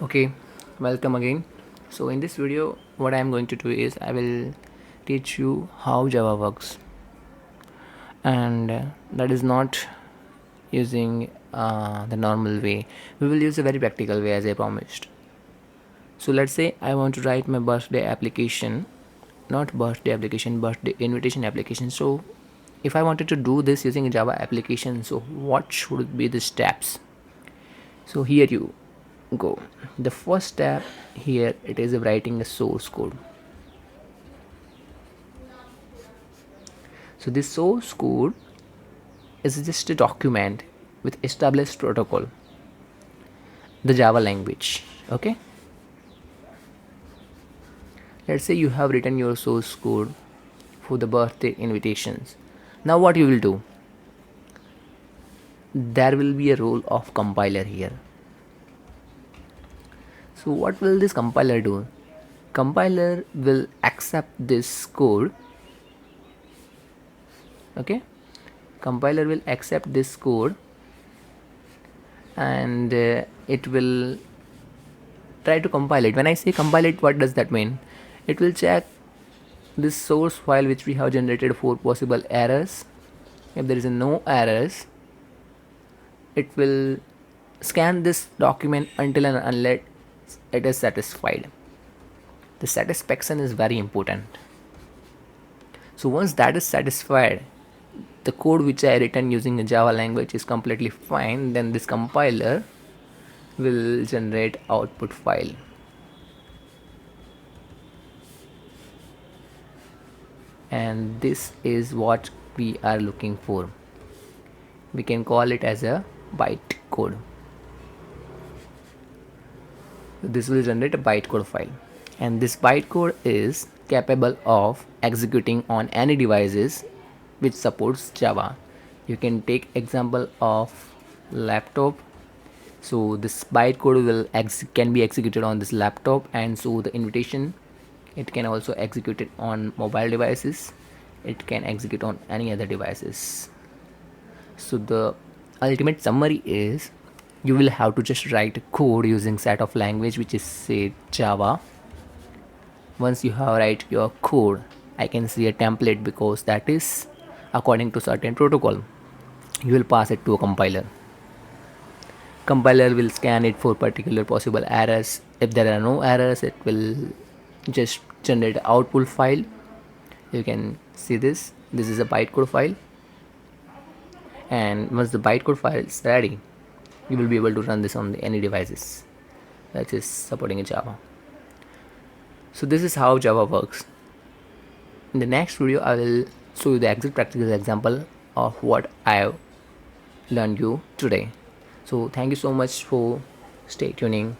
Okay, welcome again. So in this video what I am going to do is I will teach you how Java works, and that is not using the normal way. We will use a very practical way as I promised. So let's say I want to write my birthday application, not birthday application, birthday invitation application. So if I wanted to do this using a Java application, so what should be the steps? So here you go. The first step here, it is writing a source code. So this source code is just a document with established protocol, the Java language. Okay, let's say you have written your source code for the birthday invitations. Now what you will do, there will be a role of compiler here. So what will this compiler do? Compiler will accept this code. Okay, compiler will accept this code, and it will try to compile it. When I say compile it, what does that mean? It will check this source file which we have generated for possible errors. If there is no errors, it will scan this document until and unless it is satisfied. The satisfaction is very important. So once that is satisfied, the code which I written using a Java language is completely fine, then this compiler will generate output file. And this is what we are looking for. We can call it as a bytecode. This will generate a bytecode file, and this bytecode is capable of executing on any devices which supports Java. You can take example of laptop. So this bytecode can be executed on this laptop, and so the invitation, it can also execute it on mobile devices. It can execute on any other devices. So the ultimate summary is you will have to just write code using set of language which is say Java. Once you have write your code, I can see a template because that is according to certain protocol. You will pass it to a compiler. Compiler will scan it for particular possible errors. If there are no errors, it will just generate output file. You can see this is a bytecode file, and once the bytecode file is ready, you will be able to run this on any devices that is supporting Java. So this is how Java works. In the next video I will show you the exact practical example of what I have learned you today. So thank you so much for stay tuning.